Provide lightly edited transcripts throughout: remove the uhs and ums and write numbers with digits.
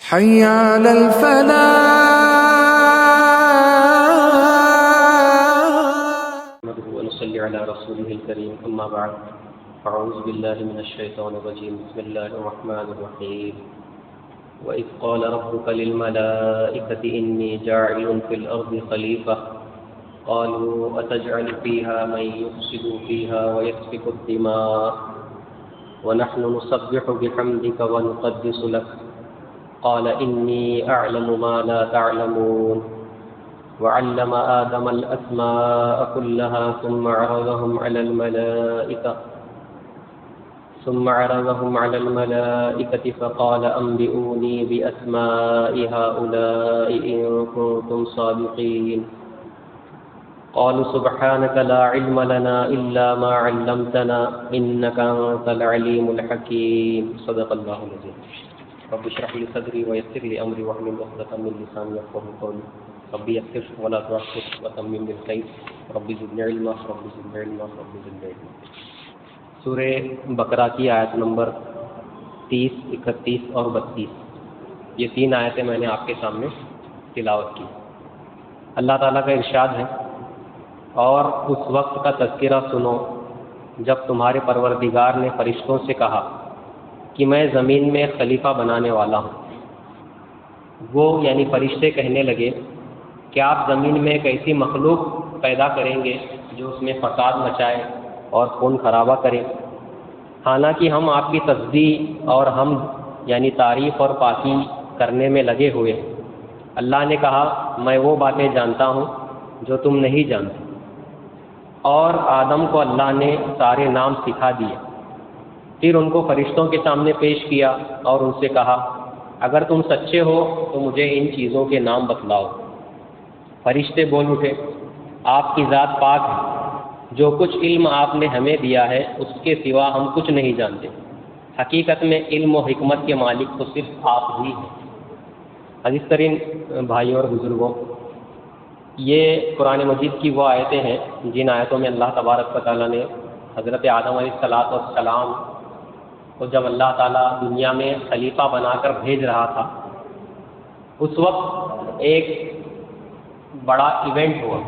حي على الفلاح. نحمده ونصلي على رسوله الكريم أما بعد أعوذ بالله من الشيطان الرجيم بسم الله الرحمن الرحيم وإذ قال ربك للملائكة إني جاعل في الأرض خليفة قالوا أتجعل فيها من يفسد فيها ويسفك الدماء ونحن نسبح بحمدك ونقدس لك قال إني أعلم ما لا تعلمون وعلم آدم الأسماء كلها ثم عرضهم على الملائكة فقال أنبئوني بأسماء هؤلاء إن كنتم صادقين قالوا سبحانك لا علم لنا إلا ما علمتنا إنك أنت العليم الحكيم صدق الله العظيم رب اشرح لي صدري ويسر لي أمري واحلل عقدة من لساني يفقهوا قولي رب يسر ولا تعسر وتمم بالخير رب زدني علما رب زدني علما رب زدني علما. سورہ بقرہ کی آیت نمبر 30, 31 اور 32 یہ 3 آیتیں میں نے آپ کے سامنے تلاوت کی. اللہ تعالیٰ کا ارشاد ہے اور اس وقت کا تذکرہ سنو جب تمہارے پروردگار نے فرشتوں سے کہا کہ میں زمین میں خلیفہ بنانے والا ہوں. وہ یعنی فرشتے کہنے لگے کہ آپ زمین میں ایک ایسی مخلوق پیدا کریں گے جو اس میں فساد مچائے اور خون خرابہ کرے. حالانکہ ہم آپ کی تسبیح اور ہم یعنی تعریف اور پاکی کرنے میں لگے ہوئے. اللہ نے کہا میں وہ باتیں جانتا ہوں جو تم نہیں جانتے. اور آدم کو اللہ نے سارے نام سکھا دیے. پھر ان کو فرشتوں کے سامنے پیش کیا اور ان سے کہا اگر تم سچے ہو تو مجھے ان چیزوں کے نام بتلاؤ. فرشتے بول اٹھے آپ کی ذات پاک ہے. جو کچھ علم آپ نے ہمیں دیا ہے اس کے سوا ہم کچھ نہیں جانتے. حقیقت میں علم و حکمت کے مالک تو صرف آپ ہی ہیں. عزیز ترین بھائیوں اور بزرگوں، یہ قرآن مجید کی وہ آیتیں ہیں جن آیتوں میں اللہ تبارک و تعالیٰ نے حضرت آدم علیہ السلام کو جب اللہ تعالیٰ دنیا میں خلیفہ بنا کر بھیج رہا تھا اس وقت ایک بڑا ایونٹ ہوا،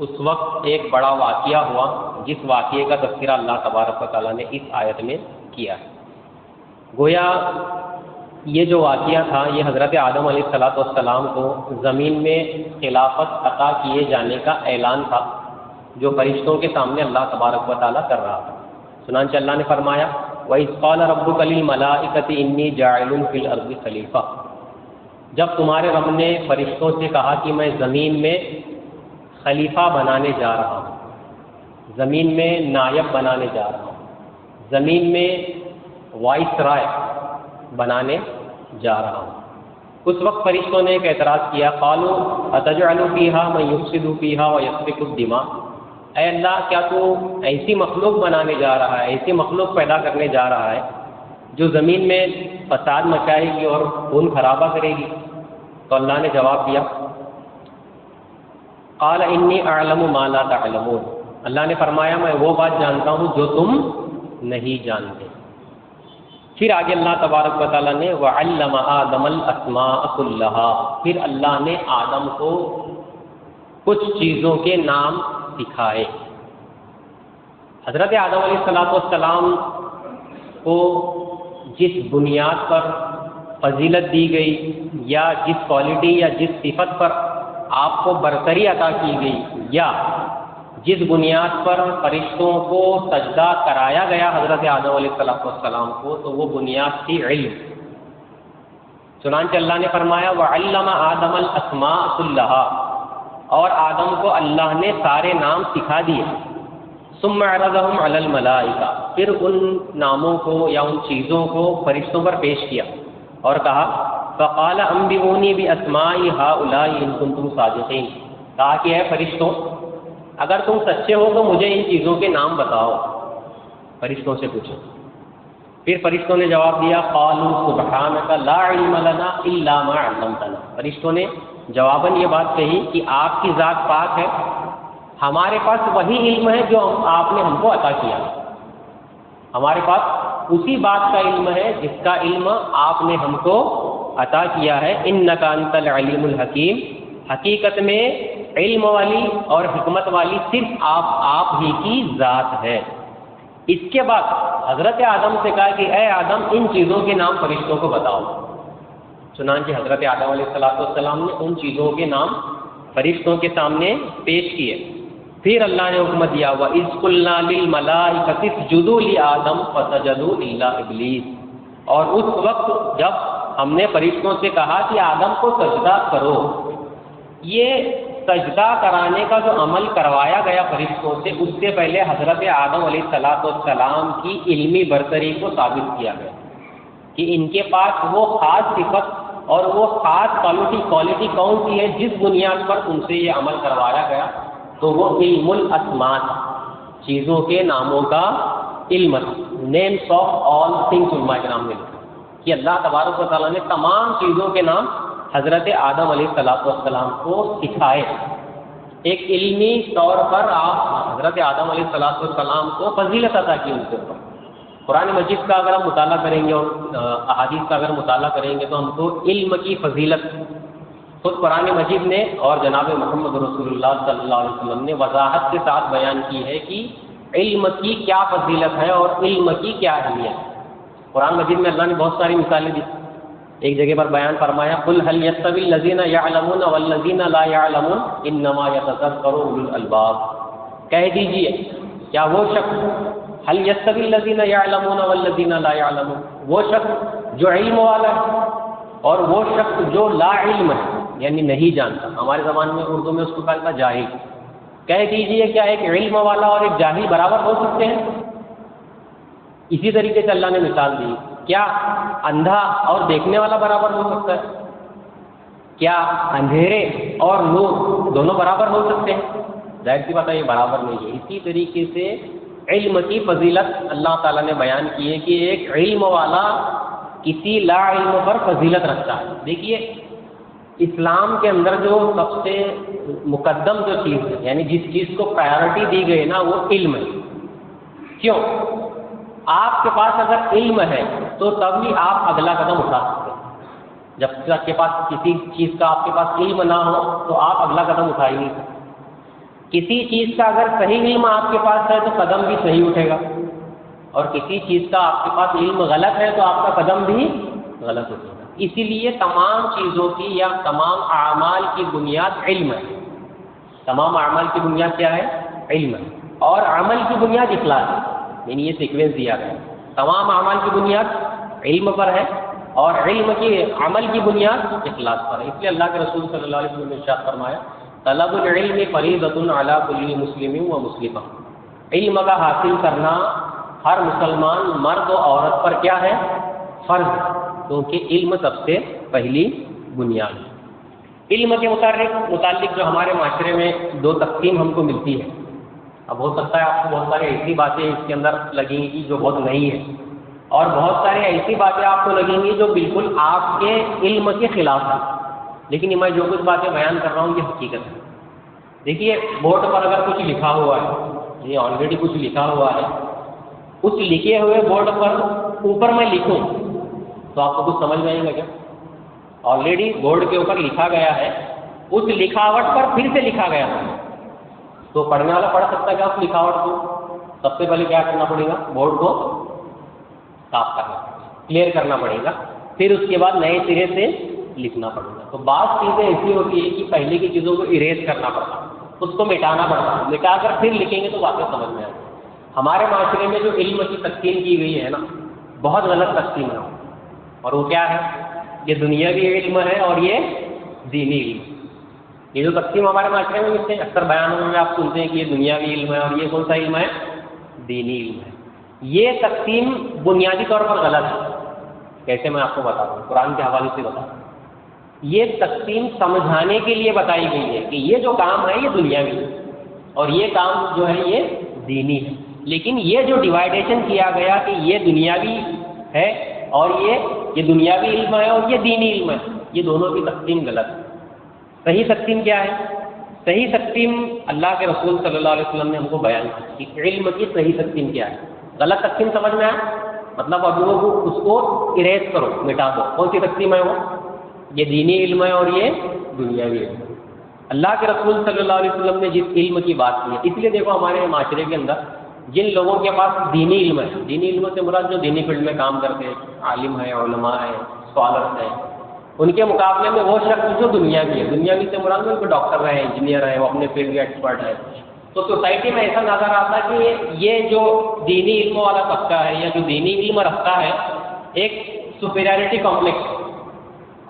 اس وقت ایک بڑا واقعہ ہوا جس واقعے کا تذکرہ اللہ تبارک و تعالیٰ نے اس آیت میں کیا ہے. گویا یہ جو واقعہ تھا یہ حضرت آدم علیہ السلام کو زمین میں خلافت عطا کیے جانے کا اعلان تھا جو فرشتوں کے سامنے اللہ تبارک و تعالیٰ کر رہا تھا. چنانچہ اللہ نے فرمایا وَإِذْ قَالَ رَبُّكَ لِلْمَلَائِكَةِ إِنِّي جَاعِلٌ فِي الْأَرْضِ خَلِيفَةً. جب تمہارے رب نے فرشتوں سے کہا کہ میں زمین میں خلیفہ بنانے جا رہا ہوں، زمین میں نائب بنانے جا رہا ہوں، زمین میں وائس رائے بنانے جا رہا ہوں. اس وقت فرشتوں نے ایک اعتراض کیا قالوا اتجعل فيها من يفسد فيها ويسفك الدماء. اے اللہ کیا تو ایسی مخلوق بنانے جا رہا ہے، ایسی مخلوق پیدا کرنے جا رہا ہے جو زمین میں فساد مچائے گی اور خون خرابہ کرے گی؟ تو اللہ نے جواب دیا قال انی اعلم ما لا تعلمون. اللہ نے فرمایا میں وہ بات جانتا ہوں جو تم نہیں جانتے. پھر آگے اللہ تبارک و تعالیٰ نے وَعَلَّمَ آدَمَ الْأَسْمَاءَ كُلَّهَا. پھر اللہ نے آدم کو کچھ چیزوں کے نام سکھائے. حضرت آدم علیہ السلام کو جس بنیاد پر فضیلت دی گئی یا جس کوالٹی یا جس صفت پر آپ کو برتری عطا کی گئی یا جس بنیاد پر فرشتوں کو سجدہ کرایا گیا حضرت آدم علیہ السلام کو، تو وہ بنیاد تھی علم. چنانچہ اللہ نے فرمایا وَعَلَّمَ آدَمَ الْأَسْمَاءَ كُلَّهَا. اور آدم کو اللہ نے سارے نام سکھا دیے. ثُمَّ عَرَضَهُمْ عَلَى الْمَلَائِكَةِ. پھر ان ناموں کو یا ان چیزوں کو فرشتوں پر پیش کیا اور کہا فَقَالَ أَنبِئُونِي بِأَسْمَاءِ هَؤُلَاءِ إِن كُنتُمْ صَادِقِينَ. کہا کہ اے فرشتوں اگر تم سچے ہو تو مجھے ان چیزوں کے نام بتاؤ. فرشتوں سے پوچھو. پھر فرشتوں نے جواب دیا قالوا سبحانك لا علم لنا الا ما علمتنا. فرشتوں نے جواباً یہ بات کہی کہ آپ کی ذات پاک ہے، ہمارے پاس وہی علم ہے جو آپ نے ہم کو عطا کیا. ہمارے پاس اسی بات کا علم ہے جس کا علم آپ نے ہم کو عطا کیا ہے، انک انت العلیم الحکیم، حقیقت میں علم والی اور حکمت والی صرف آپ ہی کی ذات ہے۔ اس کے بعد حضرت آدم سے کہا کہ اے آدم ان چیزوں کے نام فرشتوں کو بتاؤ۔ چنانچہ حضرت آدم علیہ السلام نے ان چیزوں کے نام فرشتوں کے سامنے پیش کیے۔ پھر اللہ نے حکم دیا وَإِذْ قُلْنَا لِلْمَلَائِكَةِ اسْجُدُوا لِآدَمَ فَسَجَدُوا إِلَّا إِبْلِيسَ، اور اس وقت جب ہم نے فرشتوں سے کہا کہ آدم کو سجدہ کرو، یہ سجدہ کرانے کا جو عمل کروایا گیا فرشتوں سے، اس سے پہلے حضرت آدم علیہ السلام کی علمی برتری کو ثابت کیا گیا کہ ان کے پاس وہ خاص صفت اور وہ خاص کوالٹی کون سی ہے جس بنیاد پر ان سے یہ عمل کروایا گیا، تو وہ علم الاسماء، چیزوں کے ناموں کا علم، نیمس آف آل تھنگس علماء کرام نے لکھا کہ اللہ تبارک و تعالیٰ نے تمام چیزوں کے نام حضرت آدم علیہ السلام کو سکھائے۔ ایک علمی طور پر آپ حضرت آدم علیہ السلام کو فضیلت عطا کی ان کے اوپر۔ قرآن مجید کا اگر ہم مطالعہ کریں گے اور احادیث کا اگر مطالعہ کریں گے تو ہم کو علم کی فضیلت خود قرآن مجید نے اور جناب محمد رسول اللہ صلی اللہ علیہ وسلم نے وضاحت کے ساتھ بیان کی ہے کہ علم کی کیا فضیلت ہے اور علم کی کیا اہمیت ہے۔ قرآن مجید میں اللہ نے بہت ساری مثالیں دی۔ ایک جگہ پر بیان فرمایا قُلْ هَلْ يَسْتَوِي الَّذِينَ يَعْلَمُونَ وَالَّذِينَ لَا يَعْلَمُونَ إِنَّمَا يَتَذَكَّرُ أُولُو الْأَلْبَابِ، کہہ دیجئے کیا وہ شخص هَلْ يَسْتَوِي الَّذِينَ يَعْلَمُونَ وَالَّذِينَ لَا يَعْلَمُونَ، وہ شخص جو علم والا ہے اور وہ شخص جو لا علم ہے یعنی نہیں جانتا، ہمارے زبان میں اردو میں اس کو کہا تھا جاہل، کہہ دیجئے کیا ایک علم والا اور ایک جاہل برابر ہو سکتے ہیں؟ اسی طریقے سے اللہ نے مثال دی، کیا اندھا اور دیکھنے والا برابر ہو سکتا ہے؟ کیا اندھیرے اور نور دونوں برابر ہو سکتے ہیں؟ ظاہر سی بات ہے یہ برابر نہیں ہے۔ اسی طریقے سے علم کی فضیلت اللہ تعالیٰ نے بیان کی ہے کہ ایک علم والا کسی لا علم پر فضیلت رکھتا ہے۔ دیکھیے اسلام کے اندر جو سب سے مقدم جو چیز ہے یعنی جس چیز کو پرائیورٹی دی گئی نا وہ علم ہے۔ کیوں؟ آپ کے پاس اگر علم ہے تو تبھی آپ اگلا قدم اٹھا سکتے ہیں۔ جب تک آپ کے پاس کسی چیز کا آپ کے پاس علم نہ ہو تو آپ اگلا قدم اٹھا ہی نہیں سکتے۔ کسی چیز کا اگر صحیح علم آپ کے پاس ہے تو قدم بھی صحیح اٹھے گا، اور کسی چیز کا آپ کے پاس علم غلط ہے تو آپ کا قدم بھی غلط اٹھے گا۔ اسی لیے تمام چیزوں کی یا تمام اعمال کی بنیاد علم ہے۔ تمام اعمال کی بنیاد کیا ہے؟ علم ہے، اور عمل کی بنیاد اخلاص ہے، یعنی یہ سیکوینس دیا گیا ہے۔ تمام اعمال کی بنیاد علم پر ہے اور علم کی عمل کی بنیاد اخلاص پر ہے۔ اس لیے اللہ کے رسول صلی اللہ علیہ وسلم نے ارشاد فرمایا طلب العلم فریضۃ علی کل مسلم و مسلمہ، علم کا حاصل کرنا ہر مسلمان مرد و عورت پر کیا ہے؟ فرض ہے، کیونکہ علم سب سے پہلی بنیاد ہے۔ علم کے متعلق جو ہمارے معاشرے میں دو تقسیم ہم کو ملتی ہے، اب ہو سکتا ہے آپ کو بہت ساری ایسی باتیں اس کے اندر لگیں گی جو بہت نئی ہیں، اور بہت ساری ایسی باتیں آپ کو لگیں گی جو بالکل آپ کے علم کے خلاف ہیں، لیکن میں جو کچھ باتیں بیان کر رہا ہوں یہ حقیقت ہے۔ دیکھیے بورڈ پر اگر کچھ لکھا ہوا ہے، یہ آلریڈی کچھ لکھا ہوا ہے، اس لکھے ہوئے بورڈ پر اوپر میں لکھوں تو آپ کو کچھ سمجھ میں آئے گا کیا؟ آلریڈی بورڈ کے اوپر لکھا گیا ہے، اس لکھاوٹ پر پھر سے لکھا گیا ہے، تو پڑھنے والا پڑھ سکتا ہے کیا اس لکھاوٹ کو؟ سب سے پہلے کیا کرنا پڑے گا؟ بورڈ کو صاف کرنا، کلیئر کرنا پڑے گا، پھر اس کے بعد نئے سرے سے لکھنا پڑے گا۔ تو بعض چیزیں ایسی ہوتی ہیں کہ پہلے کی چیزوں کو اریز کرنا پڑتا ہے، اس کو مٹانا پڑتا ہے، مٹا کر پھر لکھیں گے تو باتیں سمجھ میں آئیں گی۔ ہمارے معاشرے میں جو علم کی تقسیم کی گئی ہے نا، بہت غلط تقسیم ہے، اور وہ کیا ہے؟ یہ دنیاوی علم ہے اور یہ دینی علم۔ یہ جو تقسیم ہمارے معاشرے میں ملتے ہیں، اکثر بیانوں میں آپ سنتے ہیں کہ یہ دنیاوی علم ہے اور یہ کون سا علم ہے؟ دینی علم ہے۔ یہ تقسیم بنیادی طور پر غلط ہے۔ کیسے میں آپ کو بتا دوں، قرآن کے حوالے سے بتا دوں۔ یہ تقسیم سمجھانے کے لیے بتائی گئی ہے کہ یہ جو کام ہے یہ دنیاوی ہے اور یہ کام جو ہے یہ دینی ہے، لیکن یہ جو ڈیوائڈیشن کیا گیا کہ یہ دنیاوی ہے اور یہ دنیاوی علم ہے اور یہ دینی علم ہے، یہ دونوں کی تقسیم غلط ہے۔ صحیح تقسیم کیا ہے؟ صحیح تقسیم اللہ کے رسول صلی اللہ علیہ وسلم نے ہم کو بیان کی کہ علم کی صحیح تقسیم کیا ہے۔ غلط تقسیم سمجھ میں آیا؟ مطلب اب وہ اس کو اریز کرو، مٹا دو۔ کون سی تقسیم ہے وہ؟ یہ دینی علم ہے اور یہ دنیاوی علم ہے۔ اللہ کے رسول صلی اللہ علیہ وسلم نے جس علم کی بات کی ہے، اس لیے دیکھو ہمارے معاشرے کے اندر جن لوگوں کے پاس دینی علم ہے، دینی علم سے مراد جو دینی فیلڈ میں کام کرتے ہیں، عالم ہیں، علماء ہیں، اسکالرس ہیں، ان کے مقابلے میں وہ شخص جو دنیاوی ہے، دنیاوی سے مراد میں کوئی ڈاکٹر ہے، انجینئر ہے، وہ اپنے فیلڈ کے ایکسپرٹ ہے، تو سوسائٹی میں ایسا نظر آتا ہے کہ یہ جو دینی علم والا طبقہ ہے یا جو دینی علم رکھتا ہے ایک سپیریورٹی کمپلیکس،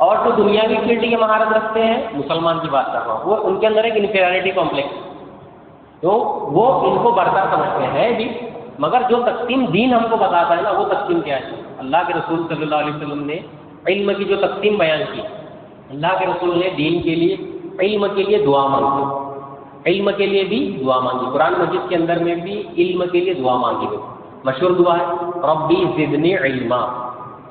اور جو دنیاوی فیلڈ کی مہارت رکھتے ہیں، مسلمان کی بات کر رہا ہوں، وہ ان کے اندر ایک انفیریٹی کمپلیکس، تو وہ ان کو برتر سمجھتے ہیں بھی، مگر جو تقسیم دین ہم کو بتاتا ہے نا، وہ تقسیم کیا ہے؟ اللہ کے رسول صلی اللہ علیہ وسلم نے علم کی جو تقسیم بیان کی، اللہ کے رسول نے دین کے لیے، علم کے لیے دعا مانگی، علم کے لیے بھی دعا مانگی، قرآن مجید کے اندر میں بھی علم کے لیے دعا مانگی گئی، مشہور دعا ہے ربی زدنی علما،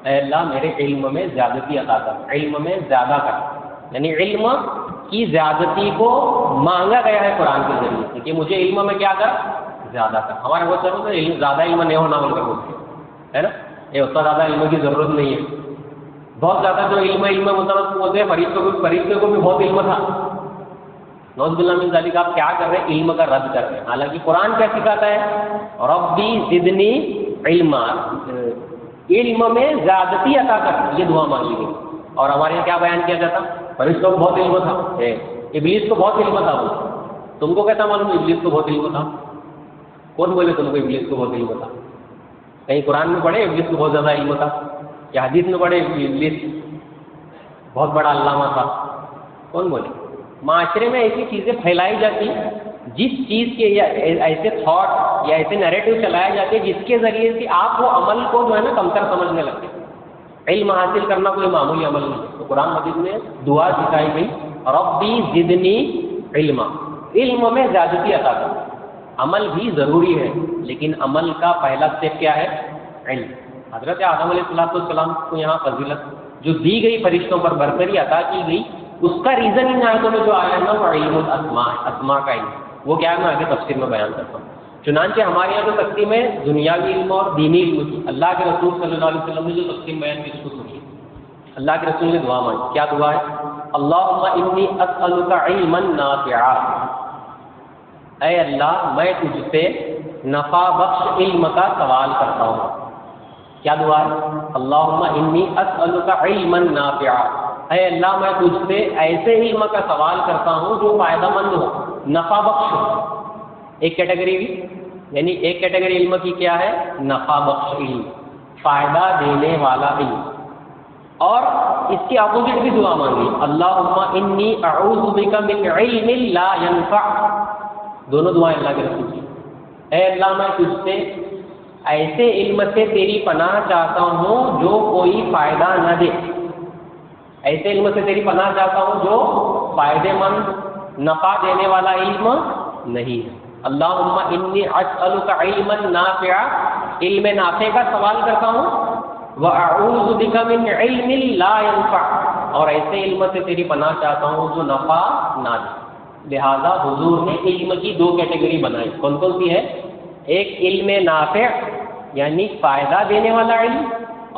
اے اللہ میرے علم میں زیادتی عطا کر، علم میں زیادہ کر، یعنی علم کی زیادتی کو مانگا گیا ہے قرآن کے ذریعے سے کہ مجھے علم میں کیا کر، زیادہ کر۔ ہمارے بہت ضرورت ہے علم، زیادہ علم نہیں ہونا بول کر بولتے ہے نا، یہ اتنا زیادہ علم کی ضرورت نہیں ہے، بہت زیادہ جو علم مطلب بولتے ہیں، فرشتوں کو بھی بہت علم تھا، نعوذ باللہ من ذالک، آپ کیا کر رہے ہیں؟ علم کا رد کر رہے ہیں، حالانکہ قرآن کیا سکھاتا ہے؟ ربی زدنی علما، علم میں زیادتی عطا کر، یہ دعا مانگی گئی۔ اور ہمارے یہاں کیا بیان کیا جاتا؟ فرشتوں کو بہت علم تھا، ابلیس کو بہت علم تھا، وہ تم کو کیسا معلوم ابلیس کو بہت علم تھا؟ کون بولے تم کو ابلیس کو بہت علم تھا؟ کہیں قرآن میں پڑھے ابلیس کو بہت زیادہ علم تھا، یا حدیث میں پڑھے ابلیس بہت بڑا علامہ تھا؟ کون بولے؟ معاشرے میں ایسی چیزیں پھیلائی جاتی، جس چیز کے یا ایسے تھاٹ یا ایسے نیریٹو چلائے جاتے جس کے ذریعے سے آپ وہ عمل کو جو ہے نا کمتر سمجھنے لگتے۔ علم حاصل کرنا کوئی معمولی عمل نہیں، تو قرآن مجید میں دعا سکھائی گئی ربی زدنی علما، علم میں زیادتی عطا کر۔ عمل بھی ضروری ہے، لیکن عمل کا پہلا اسٹیپ کیا ہے؟ علم۔ حضرت آدم علیہ السلام کو یہاں فضیلت جو دی گئی، فرشتوں پر برتری عطا کی گئی، اس کا ریزن ان آیتوں میں جو آیا ہے نا، وہ علم الاسماء، اسماء کا علم، وہ کیا ہے میں آگے تفسیر میں بیان کرتا ہوں۔ چنانچہ ہمارے یہاں جو تقسیم ہے دنیاوی علم اور دینی علم کی، اللہ کے رسول صلی اللہ علیہ وسلم نے جو تقسیم بیان کی اس کو سنیے۔ اللہ کے رسول نے دعا مانگی، کیا دعا ہے؟ اللہم انی اسألک علما نافعا، اے اللہ میں تجھ سے نفع بخش علم کا سوال کرتا ہوں۔ کیا دعا ہے؟ اللہم انی اسألک علما نافعا، اے اللہ میں تجھ سے ایسے علم کا سوال کرتا ہوں جو فائدہ مند ہو، نفع بخش ہو۔ ایک کیٹیگری بھی، یعنی ایک کیٹیگری علم کی کیا ہے؟ نفع بخش علم، فائدہ دینے والا علم۔ اور اس کی اپوزٹ بھی دعا مانگی، اللہم انی اعوذ بک من علم لا ینفع، دونوں دعائیں اللہ کے رسول کی۔ اے اللہ میں تجھ سے ایسے علم سے تیری پناہ چاہتا ہوں جو کوئی فائدہ نہ دے، ایسے علم سے تیری پناہ چاہتا ہوں جو فائدے مند نفع دینے والا علم نہیں ہے۔ اللہم انی اسألک علما نافعا، علم نافع کا سوال کرتا ہوں، وَأَعُوذُ بِكَ مِنْ عِلْمٍ لَا يَنْفَعُ، اور ایسے علم سے تیری پناہ چاہتا ہوں جو نفع نہ دے۔ لہذا حضور نے علم کی دو کیٹیگری بنائی، کون کون سی ہے؟ ایک علم نافع یعنی فائدہ دینے والا علم،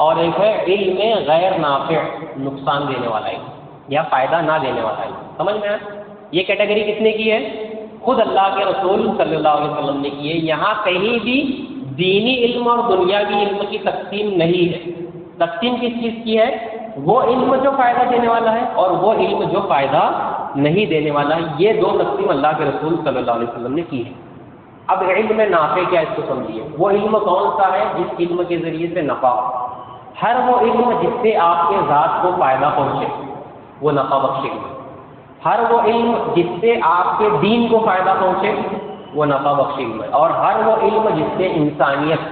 اور ایک ہے علم غیر نافع نقصان دینے والا علم یا فائدہ نہ دینے والا علم۔ سمجھ میں آیا؟ یہ کیٹیگری کس نے کی ہے؟ خود اللہ کے رسول صلی اللہ علیہ وسلم نے کی ہے۔ یہاں کہیں بھی دینی علم اور دنیاوی علم کی تقسیم نہیں ہے۔ تقسیم کس چیز کی ہے؟ وہ علم جو فائدہ دینے والا ہے اور وہ علم جو فائدہ نہیں دینے والا ہے، یہ دو تقسیم اللہ کے رسول صلی اللہ علیہ وسلم نے کی ہے۔ اب علم نافع کیا، اس کو سمجھیے۔ وہ علم کون سا ہے جس علم کے ذریعے سے نفع ہو؟ ہر وہ علم جس سے آپ کے ذات کو فائدہ پہنچے وہ نفع بخش علم ہے۔ ہر وہ علم جس سے آپ کے دین کو فائدہ پہنچے وہ نفع بخش علم ہے، اور ہر وہ علم جس سے انسانیت،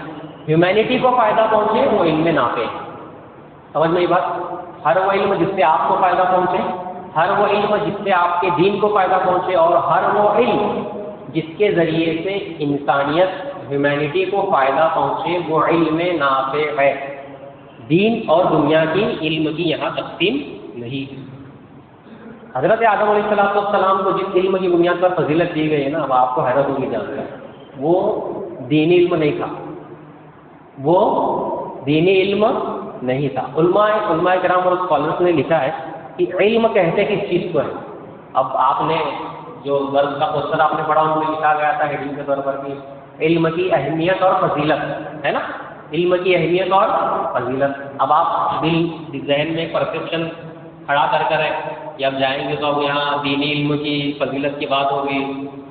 ہیومینٹی کو فائدہ پہنچے وہ علم نافع ہے۔ سمجھ میں یہ بات؟ ہر وہ علم جس سے آپ کو فائدہ پہنچے، ہر وہ علم جس سے آپ کے دین کو فائدہ پہنچے، اور ہر وہ علم جس کے ذریعے سے انسانیت، ہیومینٹی کو فائدہ پہنچے وہ علم نافع ہے۔ دین اور دنیا کی علم کی یہاں تقسیم نہیں ہے۔ حضرت آدم علیہ السلام کو جس علم کی بنیاد پر فضیلت دی گئی ہے نا، اب آپ کو حیرت ہوگی جان کر، وہ دینی علم نہیں تھا، وہ دینی علم نہیں تھا۔ علماء کرام اور اسکالرس نے لکھا ہے کہ کہ علم کہتے کس چیز کو ہے. اب آپ نے جو غرض کا پوسٹر آپ نے پڑھا ان میں لکھا گیا تھا ہیڈنگ کے طور پر کہ علم کی اہمیت اور فضیلت، ہے نا، علم کی اہمیت اور فضیلت. اب آپ دل ذہن میں پرسیپشن کھڑا کر کر ہے کہ اب جائیں گے تو اب یہاں دینی علم کی فضیلت کی بات ہوگی،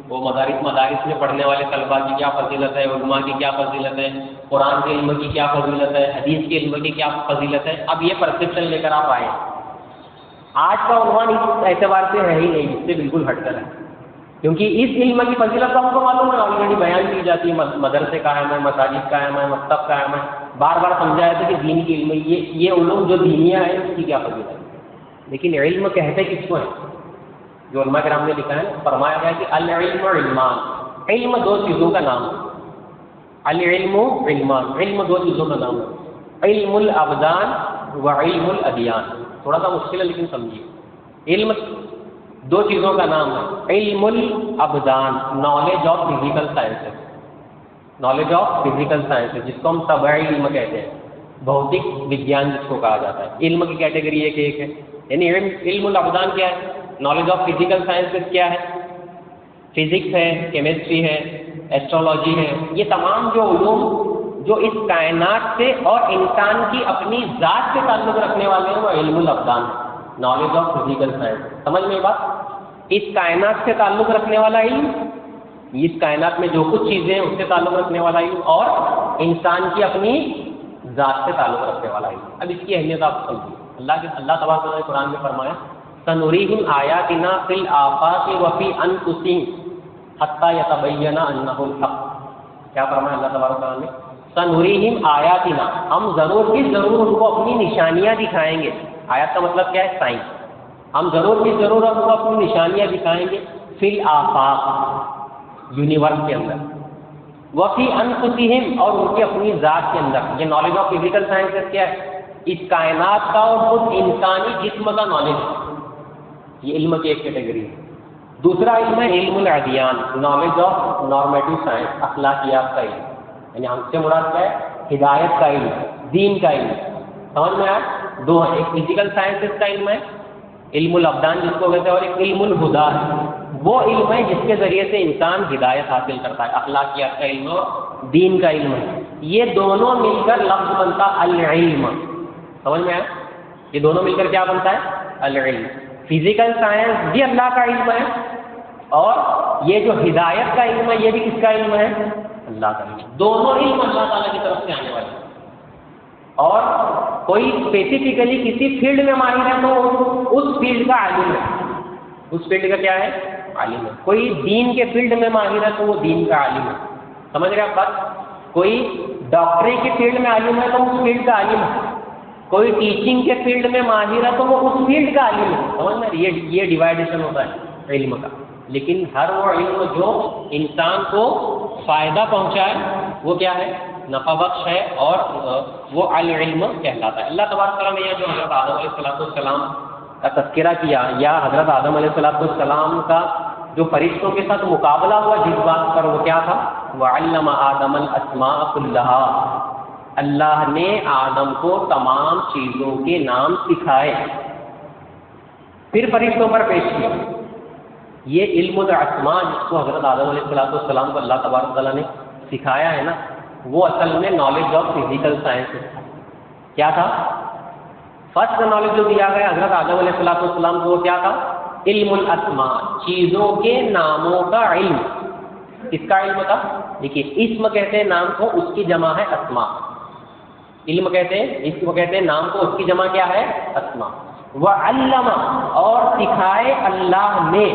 وہ مدارس میں پڑھنے والے طلباء کی کیا فضیلت ہے، علماء کی کیا فضیلت ہے، قرآن کے علم کی کیا فضیلت ہے، حدیث کے علم کی کیا فضیلت ہے. اب یہ پرسیپشن لے کر آپ آئے. آج کا عنوان اس اعتبار سے ہے ہی نہیں، اس سے بالکل ہٹ کر ہے، کیونکہ اس علم کی فضیلت ہم کو معلوم ہے، آلریڈی بیان کی جاتی ہے. مدرسے قائم ہے، مساجد قائم ہے، مکتب قائم ہے، بار بار سمجھایا تھا کہ دین کی علم یہ علوم جو دینیہ ہے اس کی کیا فضیلت ہے. لیکن علم کہتے کس کو ہے؟ جو علماء کرام نے لکھا ہے فرمایا گیا کہ العلم علمان، علم دو چیزوں کا نام ہے. العلم علمان، علم دو چیزوں کا نام ہے، علم الابدان و علم الادیان. تھوڑا سا مشکل ہے لیکن سمجھیے. علم دو چیزوں کا نام ہے، علم الابدان، knowledge of physical sciences, knowledge of physical sciences جس کو ہم طبعی علم کہتے ہیں، بھوتک وگیان جس کو کہا جاتا ہے. علم کی کیٹیگری ایک ہے، یعنی علم الابدان کیا ہے، نالج آف فزیکل سائنسز کیا ہے، فزکس ہے، کیمسٹری ہے، ایسٹرولوجی ہے. یہ تمام جو علوم جو اس کائنات سے اور انسان کی اپنی ذات سے تعلق رکھنے والے ہیں وہ علم الابدان ہے، نالج آف فزیکل سائنس. سمجھ میں بات؟ اس کائنات سے تعلق رکھنے والا علم، اس کائنات میں جو کچھ چیزیں ہیں اس سے تعلق رکھنے والا علم، اور انسان کی اپنی ذات سے تعلق رکھنے والا علم. اب اس کی اہمیت آپ سمجھیے. اللہ تبارک و تعالیٰ نے قرآن میں فرمایا سنریہم آیاتنا فی الآفاق وفی انفسہم حتی یتبین انہ الحق. کیا فرمایا اللہ تبارک و تعالیٰ نے؟ سنریہم آیاتنا، ہم ضرور کی ضرور ان کو اپنی نشانیاں دکھائیں گے. آیات کا مطلب کیا ہے؟ سائنس. ہم ضرور کی ضرور ان کو اپنی نشانیاں دکھائیں گے فی الآفاق، یونیورس کے اندر، وفی انفسہم، اور ان کی اپنی ذات کے اندر. یہ نالج آف فزیکل سائنسز کیا ہے؟ اس کائنات کا اور خود انسانی جسم کا نالج. یہ علم کی ایک کیٹیگری ہے. دوسرا علم ہے علم الادیان، نالج آف نارمیٹو سائنس، اخلاقیات کا علم. یعنی ہم سے مراد کیا ہے؟ ہدایت کا علم، دین کا علم. سمجھ میں آیا؟ دو ہیں، ایک فزیکل سائنسز کا علم ہے علم الابدان جس کو کہتے ہیں، اور ایک علم الہدا ہے. وہ علم ہے جس کے ذریعے سے انسان ہدایت حاصل کرتا ہے، اخلاقیات کا علم اور دین کا علم ہے. یہ دونوں مل کر لفظ بنتا العلم. سمجھ میں آیا؟ یہ دونوں مل کر کیا بنتا ہے؟ العلم. فزیکل سائنس بھی اللہ کا علم ہے، اور یہ جو ہدایت کا علم ہے یہ بھی کس کا علم ہے؟ اللہ کا علم. دونوں علم اللہ تعالیٰ کی طرف سے آنے والے ہیں. اور کوئی اسپیسیفکلی کسی فیلڈ میں ماہر ہے تو اس فیلڈ کا عالم ہے، اس فیلڈ کا کیا ہے؟ عالم ہے. کوئی دین کے فیلڈ میں ماہر ہے تو وہ دین کا عالم ہے. سمجھ رہے آپ بات؟ کوئی ڈاکٹری کے فیلڈ میں عالم ہے تو اس فیلڈ کا عالم ہے. کوئی ٹیچنگ کے فیلڈ میں ماہر ہے تو وہ اس فیلڈ کا عالم ہے. سمجھ میں؟ یہ ڈیوائڈیشن ہوتا ہے علم کا. لیکن ہر وہ علم جو انسان کو فائدہ پہنچائے وہ کیا ہے؟ نفع بخش ہے، اور وہ العلم کہلاتا ہے. اللہ تبارک تعالیٰ نے یہ جو حضرت آدم علیہ السلام کا تذکرہ کیا، یا حضرت آدم علیہ السلام کا جو فرشتوں کے ساتھ مقابلہ ہوا جس بات پر، وہ کیا تھا؟ وَعَلَّمَ آدَمَ الْأَسْمَاءَ كُلَّهَا، اللہ نے آدم کو تمام چیزوں کے نام سکھائے، پھر فرشتوں پر پیش کیا. یہ علم الاسماء جس کو حضرت آدم علیہ السلام کو اللہ تبارک تعالیٰ نے سکھایا ہے نا، وہ اصل میں نالج آف فزیکل سائنس کیا تھا؟ فرسٹ نالج جو دیا گیا حضرت آدم علیہ السلام کو وہ کیا تھا؟ علم الاسماء، چیزوں کے ناموں کا علم. اس کا علم تھا. دیکھیے اسم کہتے ہیں نام کو، اس کی جمع ہے اسماء. علم کہتے ہیں، اس کو کہتے ہیں نام کو، اس کی جمع کیا ہے؟ اسماء. وعلم، اور سکھائے اللہ نے.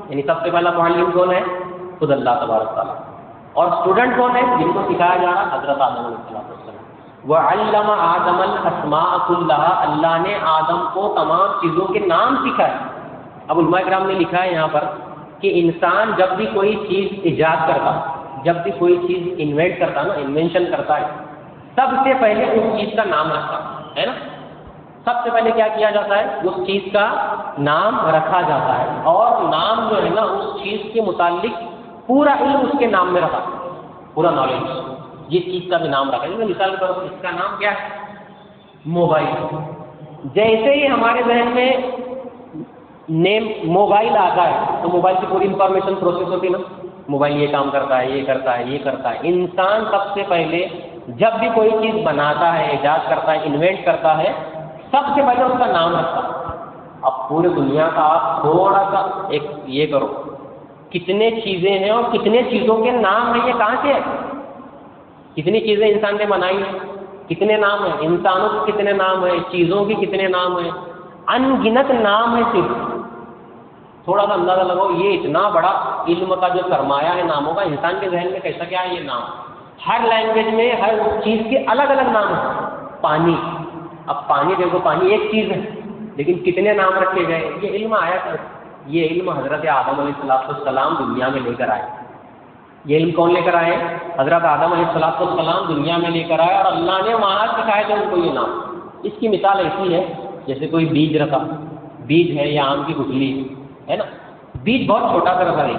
یعنی سب سے پہلا معلم کون ہے؟ خود اللہ تبارک تعالیٰ. اور اسٹوڈنٹ کون ہے جن کو سکھایا جا رہا؟ حضرت آدم علیہ السلام. وعلم آدم الاسماء كلها، اللہ نے آدم کو تمام چیزوں کے نام سکھائے. اب علماء کرام نے لکھا ہے یہاں پر کہ انسان جب بھی کوئی چیز ایجاد کرتا، جب بھی کوئی چیز انوینٹ کرتا نا، انوینشن کرتا ہے، سب سے پہلے اس چیز کا نام رکھتا ہے نا. سب سے پہلے کیا کیا جاتا ہے؟ اس چیز کا نام رکھا جاتا ہے، اور نام جو ہے نا اس چیز کے متعلق پورا علم اس کے نام میں رکھا، پورا نالج جس چیز کا بھی نام رکھا. مثال کے طور پر اس کا نام کیا ہے؟ موبائل. جیسے ہی ہمارے ذہن میں موبائل آتا ہے تو موبائل کی پوری انفارمیشن پروسیس ہوتی نا، موبائل یہ کام کرتا ہے، یہ کرتا ہے، یہ کرتا ہے۔ انسان سب سے پہلے جب بھی کوئی چیز بناتا ہے، ایجاد کرتا ہے، انوینٹ کرتا ہے، سب سے پہلے اس کا نام رکھتا ہے۔ اب پورے دنیا کا آپ تھوڑا سا ایک یہ کرو، کتنے چیزیں ہیں اور کتنے چیزوں کے نام ہیں، یہ کہاں سے ہے؟ کتنی چیزیں انسان نے بنائی ہیں، کتنے نام ہیں، انسانوں کے کتنے نام ہیں، چیزوں کے کتنے نام ہیں، ان گنت نام ہے صرف۔ تھوڑا سا اندازہ لگاؤ، یہ اتنا بڑا علم کا جو سرمایہ ہے ناموں کا، انسان کے ذہن میں کیسا کیا ہے یہ نام؟ ہر لینگویج میں ہر چیز کے الگ الگ نام ہیں۔ پانی، اب پانی دیکھو، پانی ایک چیز ہے لیکن کتنے نام رکھے گئے؟ یہ علم آیا تھا، یہ علم حضرت آدم علیہ السلام دنیا میں لے کر آئے۔ یہ علم کون لے کر آئے؟ حضرت آدم علیہ السلام دنیا میں لے کر آئے، اور اللہ نے وہاں سکھائے تھے ان کو یہ نام۔ اس کی مثال ایسی ہے جیسے کوئی بیج رکھا، بیج ہے یا آم کی گٹھلی ہے نا، بیج بہت چھوٹا سا رکھا ہے،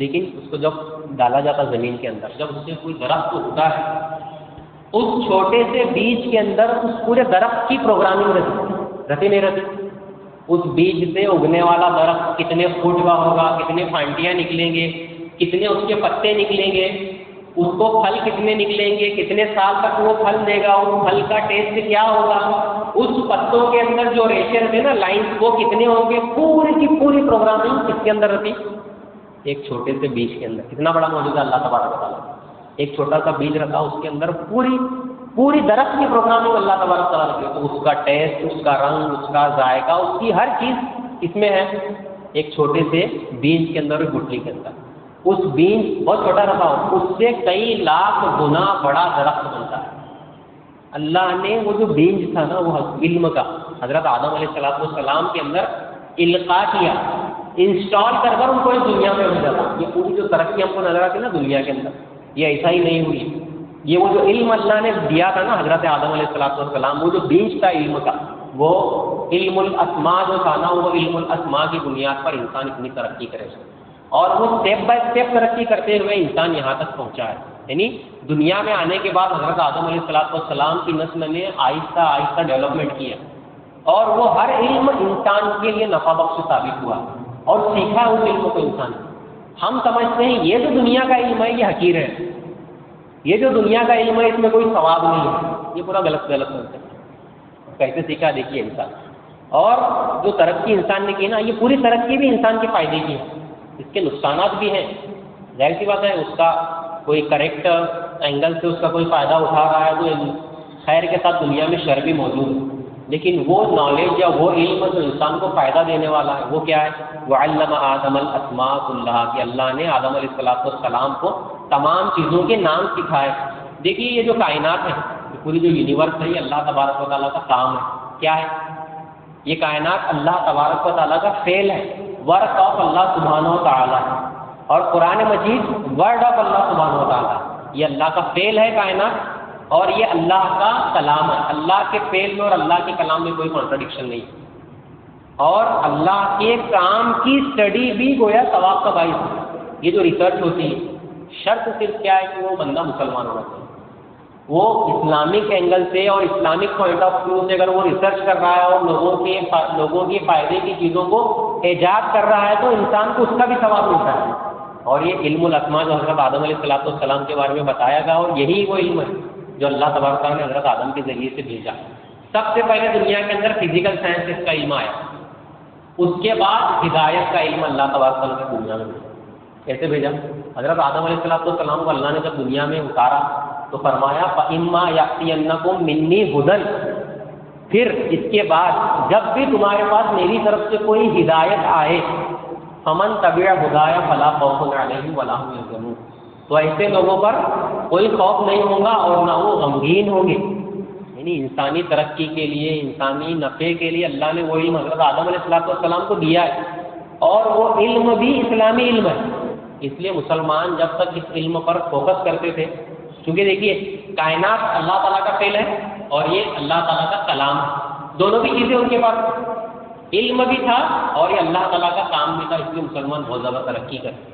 لیکن اس کو جب ڈالا جاتا زمین کے اندر، جب اس سے کوئی درخت اگتا ہے، اس چھوٹے سے بیج کے اندر اس پورے درخت کی پروگرامنگ رہتی نہیں رہتی؟ اس بیج سے اگنے والا درخت کتنے فٹ کا ہوگا، کتنے پھانٹیاں نکلیں گے، کتنے اس کے پتے نکلیں گے، اس کو پھل کتنے نکلیں گے، کتنے سال تک وہ پھل دے گا، اس پھل کا ٹیسٹ کیا ہوگا، اس پتوں کے اندر جو ریشے رہتے ہیں نا، لائنس، وہ کتنے ہوں گے، پوری کی پوری پروگرامنگ کس کے اندر رہتی؟ ایک چھوٹے سے بیج کے اندر۔ کتنا بڑا موجودہ اللہ تبارک و تعالیٰ، ایک چھوٹا سا بیج رکھا، اس کے اندر پوری درخت کی پروگرامنگ اللہ تبارک و تعالیٰ رکھی، تو اس کا ٹیسٹ، اس کا رنگ، اس کا ذائقہ، اس کی ہر چیز اس میں ہے، ایک چھوٹے سے بیج کے اندر، گٹھلی کے اندر۔ اس بیج بہت چھوٹا رکھا ہو، اس سے کئی لاکھ گنا بڑا درخت بنتا ہے۔ اللہ نے وہ جو بیج تھا نا، وہ علم کا حضرت آدم علیہ السلام کے اندر القاء کیا، انسٹال کر کر ان کو اس دنیا میں بھیجا تھا۔ یہ پوری جو ترقی ہم کو نظر آتی ہے نا دنیا کے اندر، یہ ایسا ہی نہیں ہوئی۔ یہ وہ جو علم اللہ نے دیا تھا نا حضرت آدم علیہ السلام، وہ جو بیج تھا علم کا، وہ علم الاسماء جو تھا نا، وہ علم الاسماء کی بنیاد پر انسان اتنی ترقی کرے، اور وہ اسٹیپ بائی اسٹیپ ترقی کرتے ہوئے انسان یہاں تک پہنچا ہے۔ یعنی دنیا میں آنے کے بعد حضرت آدم علیہ السلام کی نسل نے آہستہ آہستہ ڈیولپمنٹ کیا، اور وہ ہر علم انسان کے لیے نفع بخش ثابت ہوا، اور سیکھا اس علم کو انسان۔ ہم سمجھتے ہیں یہ جو دنیا کا علم ہے یہ حقیر ہے، یہ جو دنیا کا علم ہے اس میں کوئی ثواب نہیں ہے، یہ پورا غلط سمجھتے ہیں۔ کیسے سیکھا دیکھیے انسان، اور جو ترقی انسان نے کی نا، یہ پوری ترقی بھی انسان کے فائدے کی ہے، اس کے نقصانات بھی ہیں، ظاہر سی بات ہے، اس کا کوئی کریکٹ اینگل سے اس کا کوئی فائدہ اٹھا رہا ہے تو خیر کے ساتھ دنیا میں شر بھی موجود ہے، لیکن وہ نالج یا وہ علم جو انسان کو فائدہ دینے والا ہے وہ کیا ہے؟ وَعَلَّمَ آدَمَ الْأَسْمَاءَ كُلَّهَا، کہ اللہ نے آدم علیہ السلام کو تمام چیزوں کے نام سکھائے۔ دیکھیے یہ جو کائنات ہے، پوری جو یونیورس ہے، یہ اللہ تبارک و تعالیٰ کا کام ہے۔ کیا ہے یہ کائنات؟ اللہ تبارک و تعالیٰ کا فعل ہے، ورک آف اللہ سبحانہ و تعالیٰ ہے، اور قرآن مجید ورڈ آف اللہ سبحانہ و تعالیٰ، یہ اللہ کا فعل ہے کائنات، اور یہ اللہ کا کلام ہے۔ اللہ کے فعل میں اور اللہ کے کلام میں کوئی کانٹرڈکشن نہیں، اور اللہ کے کام کی اسٹڈی بھی گویا ثواب کا باعث ہے۔ یہ جو ریسرچ ہوتی ہے، شرط صرف کیا ہے کہ وہ بندہ مسلمان ہونا چاہیے، وہ اسلامک اینگل سے اور اسلامک پوائنٹ آف ویو سے اگر وہ ریسرچ کر رہا ہے اور لوگوں کے فائدے کی چیزوں کو ایجاد کر رہا ہے تو انسان کو اس کا بھی ثواب ملتا ہے۔ اور یہ علم الاسماء جو حضرت آدم علیہ السلام کے بارے میں بتایا گیا، اور یہی وہ علم ہے جو اللہ تبارک تعالیٰ نے حضرت آدم کے ذریعے سے بھیجا۔ سب سے پہلے دنیا کے اندر فزیکل سائنس کا علم آیا، اس کے بعد ہدایت کا علم اللہ تبارک تعالیٰ نے دنیا میں بھیجا۔ کیسے بھیجا؟ حضرت آدم علیہ السلام کو اللہ نے جب دنیا میں اتارا تو فرمایا فَإِمَّا يَأْتِيَنَّكُم مِّنِّي هُدًى، پھر اس کے بعد جب بھی تمہارے پاس میری طرف سے کوئی ہدایت آئے، فَمَن تَبِعَ هُدَايَ فَلَا خَوْفٌ عَلَيْهِمْ وَلَا هُمْ يَحْزَنُونَ، تو ایسے لوگوں پر کوئی خوف نہیں ہوگا اور نہ وہ غمگین ہوں گے۔ یعنی انسانی ترقی کے لیے، انسانی نفع کے لیے اللہ نے وہ علم حضرت آدم علیہ السلام کو دیا ہے، اور وہ علم بھی اسلامی علم ہے۔ اس لیے مسلمان جب تک اس علم پر فوکس کرتے تھے، کیونکہ دیکھیے کائنات اللہ تعالیٰ کا فعل ہے اور یہ اللہ تعالیٰ کا کلام ہے، دونوں بھی چیزیں ان کے پاس، علم بھی تھا اور یہ اللہ تعالیٰ کا کام بھی تھا، اس لیے مسلمان بہت زیادہ ترقی کرتے۔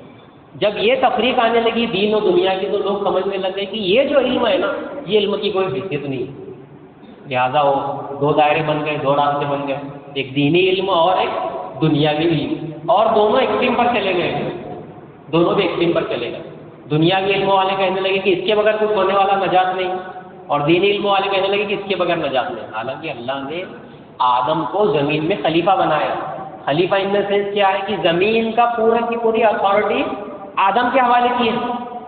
جب یہ تفریق آنے لگی دین و دنیا کی تو لوگ سمجھنے لگے کہ یہ جو علم ہے نا، یہ علم کی کوئی حیثیت نہیں ہے، لہٰذا وہ دو دائرے بن گئے، دو راستے بن گئے، ایک دینی علم اور ایک دنیاوی علم، اور دونوں ایکسٹریم پر چلے گئے، دونوں بھی ایکسٹریم پر چلے گئے۔ دنیاوی علم والے کہنے لگے کہ اس کے بغیر کچھ ہونے والا نجات نہیں، اور دینی علم والے کہنے لگے کہ اس کے بغیر نجات نہیں۔ حالانکہ اللہ نے آدم کو زمین میں خلیفہ بنایا۔ خلیفہ ان دا سینس کیا ہے کہ زمین کا پورا کی پوری اتھارٹی آدم کے حوالے کی ہے۔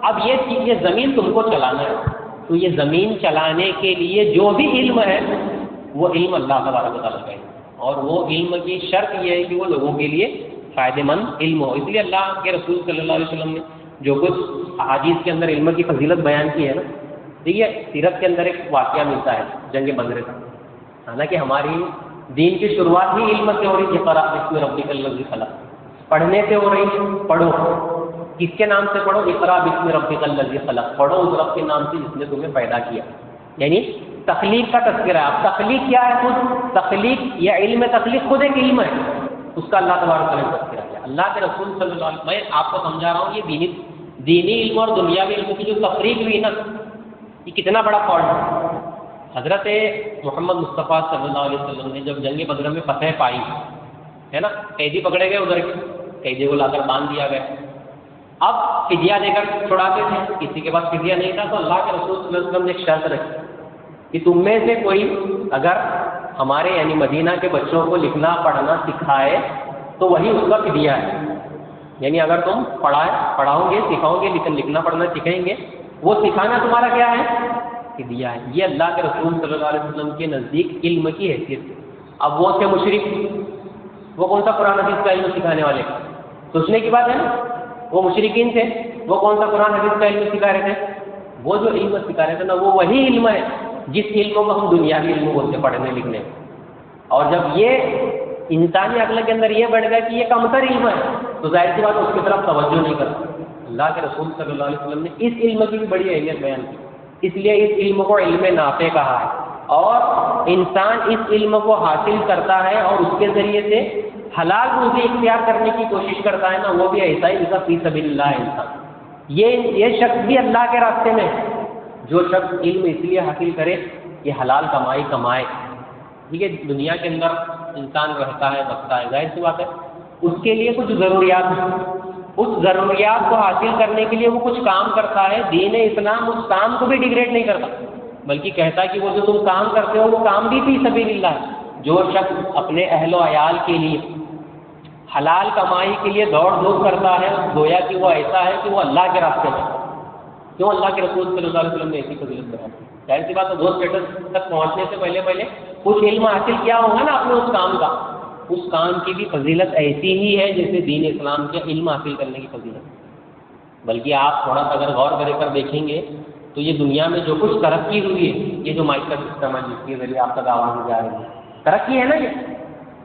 اب یہ زمین تم کو چلانا ہے، تو یہ زمین چلانے کے لیے جو بھی علم ہے وہ علم اللہ تبارک و تعالیٰ کا ہے، اور وہ علم کی شرط یہ ہے کہ وہ لوگوں کے لیے فائدہ مند علم ہو۔ اس لیے اللہ کے رسول صلی اللہ علیہ وسلم نے جو کچھ احادیث کے اندر علم کی فضیلت بیان کی ہے نا، ٹھیک ہے، سیرت کے اندر ایک واقعہ ملتا ہے جنگ بدر کا۔ حالانکہ ہماری دین کی شروعات ہی علم سے ہو رہی ہے، اقرأ باسم ربک الذی خلق، پڑھنے سے ہو رہی ہے۔ پڑھو، کس کے نام سے پڑھو؟ اقرأ باسم ربک الذی خلق، پڑھو اس رب کے نام سے جس نے تمہیں پیدا کیا، یعنی تخلیق کا تذکرہ ہے۔ اب تخلیق کیا ہے؟ خود تخلیق یا علم تخلیق خود ایک علم ہے، اس کا اللہ تبارک تعالیٰ نے تذکرہ کیا۔ اللہ کے رسول صلی اللہ علیہ وسلم، میں آپ کو سمجھا رہا ہوں یہ دینی علم اور دنیاوی علم کی جو تفریق ہوئی نا، یہ کتنا بڑا فالٹ ہے۔ حضرت محمد مصطفیٰ صلی اللہ علیہ وسلم نے جب جنگ بدر میں فتح پائی ہے نا، قیدی پکڑے گئے، ادھر کے قیدی کو لا کر باندھ دیا گیا۔ اب فدیہ دے کر چھڑاتے تھے، کسی کے پاس فدیہ نہیں تھا، تو اللہ کے رسول صلی اللہ علیہ وسلم نے ایک شرط رکھی کہ تم میں سے کوئی اگر ہمارے یعنی مدینہ کے بچوں کو لکھنا پڑھنا سکھائے تو وہی اس کا فدیہ ہے، یعنی اگر تم پڑھاؤ گے، سکھاؤ گے، لکھنا پڑھنا سکھائیں گے، وہ سکھانا تمہارا کیا ہے؟ فدیہ ہے۔ یہ اللہ کے رسول صلی اللہ علیہ وسلم کے نزدیک علم کی حیثیت ہے۔ اب وہ تھے مشرک، وہ کون سا قرآن حدیث کا علم سکھانے والے؟ سوچنے کی بات ہے نا، وہ مشرکین تھے، وہ کون سا قرآن حدیث کا علم سکھا رہے تھے؟ وہ جو علم سکھا رہے تھے نا، وہ وہی علم ہے جس علم کو ہم دنیاوی علم بولتے پڑھنے لکھنے۔ اور جب یہ انسانی عقل کے اندر یہ بڑھ گیا کہ یہ کمتر علم ہے، تو ظاہر سی بات اس کی طرف توجہ نہیں کرتا۔ اللہ کے رسول صلی اللہ علیہ وسلم نے اس علم کی بھی بڑی اہمیت بیان کی، اس لیے اس علم کو علم نافع کہا ہے۔ اور انسان اس علم کو حاصل کرتا ہے اور اس کے ذریعے سے حلال روزی اختیار کرنے کی کوشش کرتا ہے نا، وہ بھی ایسا ہی جیسا فی سبیل اللہ ہے انسان۔ یہ شخص بھی اللہ کے راستے میں ہے۔ جو شخص علم اس لیے حاصل کرے کہ حلال کمائی کمائے، ٹھیک ہے، دنیا کے اندر انسان رہتا ہے بستا ہے، ظاہر سی بات ہے اس کے لیے کچھ ضروریات ہیں، اس ضروریات کو حاصل کرنے کے لیے وہ کچھ کام کرتا ہے۔ دین اسلام اس کام کو بھی ڈیگریڈ نہیں کرتا، بلکہ کہتا ہے کہ وہ جو تم کام کرتے ہو وہ کام بھی فی سبیل اللہ ہے۔ جو شخص اپنے اہل و عیال کے لیے حلال کمائی کے لیے دوڑ دھوپ کرتا ہے، گویا کہ وہ ایسا ہے کہ وہ اللہ کے راستے میں۔ کیوں؟ اللہ کے رسول صلی اللہ علیہ وسلم نے ایسی فضیلت بیان کی۔ ظاہر سی بات ہے وہ اسٹیٹس تک پہنچنے سے پہلے کچھ علم حاصل کیا ہوگا نا اپنے اس کام کا، اس کام کی بھی فضیلت ایسی ہی ہے جیسے دین اسلام کے علم حاصل کرنے کی فضیلت۔ بلکہ آپ تھوڑا سا اگر غور کر دیکھیں گے تو یہ دنیا میں جو کچھ ترقی ہوئی ہے، یہ جو مائکرو سسٹم ہے جس کے ذریعے آپ تک آواز جا رہی ہے، ترقی ہے نا، یہ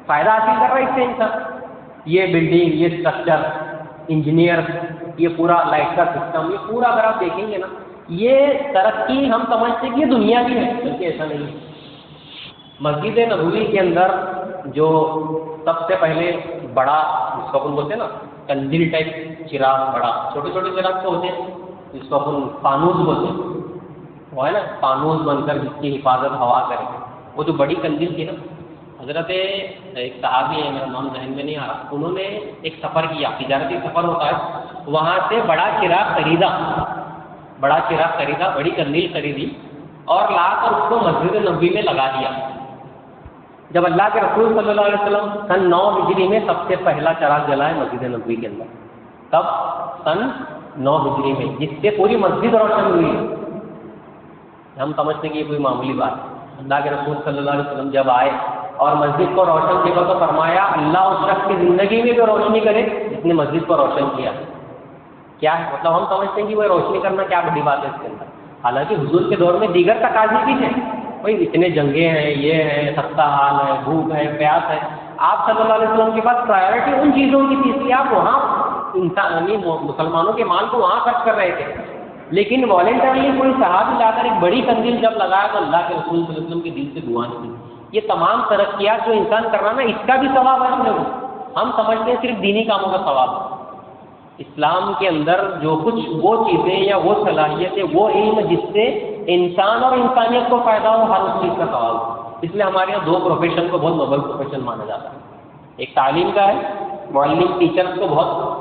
فائدہ حاصل کر رہا ہے اس سے انسان۔ یہ بلڈنگ، یہ اسٹرکچر، انجینئر، یہ پورا لائٹ کا سسٹم، یہ پورا اگر آپ دیکھیں گے نا، یہ ترقی ہم سمجھتے ہیں کہ یہ دنیا کی ہے، بلکہ ایسا نہیں ہے۔ مسجد نبوی کے اندر جو سب سے پہلے بڑا جس کو اپن بولتے ہیں نا کندل ٹائپ چراغ، بڑا چھوٹے چھوٹے چراغ تو ہوتے ہیں جس کو اپن فانوس بولتے ہیں، وہ ہے نا فانوس بن کر جس کی حفاظت ہوا کرے، وہ جو بڑی کندل تھی نا، حضرت ایک صحابی ہے، میرا نام ذہن میں نہیں آ رہا، انہوں نے ایک سفر کیا، تجارتی سفر ہوتا ہے، وہاں سے بڑا چراغ خریدا، بڑی کندل خریدی اور لا کر اس کو مسجد نبوی میں لگا دیا۔ جب اللہ کے رسول صلی اللہ علیہ وسلم سن 9 ہجری میں سب سے پہلا چراغ جلائے مسجد نبوی کے اندر، تب سن 9 ہجری میں، جس سے پوری مسجد روشن ہوئی۔ ہم سمجھتے ہیں کہ یہ کوئی معمولی بات ہے۔ اللہ کے رسول صلی اللہ علیہ وسلم جب آئے اور مسجد کو روشن کیا تو فرمایا اللہ اس شخص کی زندگی میں بھی روشنی کرے جس نے مسجد کو روشن کیا۔ کیا ہے مطلب؟ ہم سمجھتے ہیں کہ وہ روشنی کرنا کیا بڑی بات ہے اس کے اندر، حالانکہ حضور کے دور میں دیگر تقاضے بھی تھے، بھائی اتنے جنگیں ہیں، یہ ہے، سخت حال ہے، بھوک ہے، پیاس ہے، آپ صلی اللہ علیہ وسلم کے پاس پرائیورٹی ان چیزوں کی تھی، اس لیے آپ وہاں انسانی مسلمانوں کے مال کو وہاں خرچ کر رہے تھے۔ لیکن والنٹرلی کوئی صحابی لا کر ایک بڑی کنزل جب لگایا تو اللہ کے رسول صلی اللہ علیہ وسلم کے دل سے دعا نکلی۔ یہ تمام ترقیات جو انسان کر رہا نا، اس کا بھی ثواب ہے ہم لوگوں، ہم سمجھتے ہیں صرف دینی کاموں کا ثواب ہے۔ اسلام کے اندر جو کچھ وہ چیزیں یا وہ صلاحیتیں، وہ علم جس سے انسان اور انسانیت کو فائدہ ہو، ہر اس چیز کا ثواب ہو۔ اس لیے ہمارے یہاں 2 پروفیشن کو بہت نوبل پروفیشن مانا جاتا ہے، ایک تعلیم کا ہے، معلم ٹیچرس کو بہت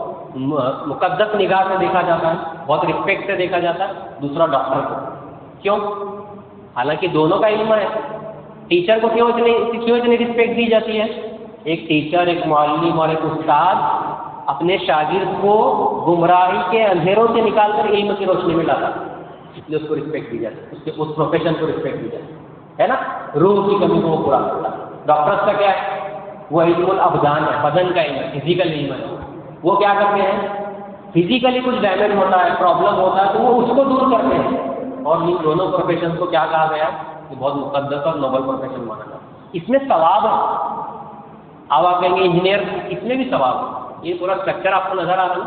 مقدس نگاہ سے دیکھا جاتا ہے، بہت رسپیکٹ سے دیکھا جاتا ہے. دوسرا ڈاکٹر کو. کیوں؟ حالانکہ دونوں کا علم ہے. ٹیچر کو کیوں اتنی رسپیکٹ دی جاتی ہے؟ ایک ٹیچر، ایک معلم اور ایک استاد اپنے شاگرد کو گمراہی کے اندھیروں سے نکال کر علم کی روشنی میں لاتا ہے، اس لیے اس کو رسپیکٹ دی جاتی ہے، اس پروفیشن کو رسپیکٹ دی جاتی ہے نا. روح کی کمی کو وہ پورا کرتا ہے. ڈاکٹرس کا کیا ہے؟ وہ علم الابدان ہے، بدن کا علم ہے، فزیکل علم ہے. وہ کیا کرتے ہیں؟ فزیکلی کچھ ڈیمیج ہوتا ہے، پرابلم ہوتا ہے تو وہ اس کو دور کرتے ہیں. اور ان دونوں پروفیشن کو کیا کہا گیا؟ کہ بہت مقدس اور نوبل پروفیشن مانا جاتا ہے. اس میں ثواب ہے. اب آپ کہیں گے انجینئر، اس میں بھی ثواب ہے. یہ پورا اسٹرکچر آپ کو نظر آ رہا ہے،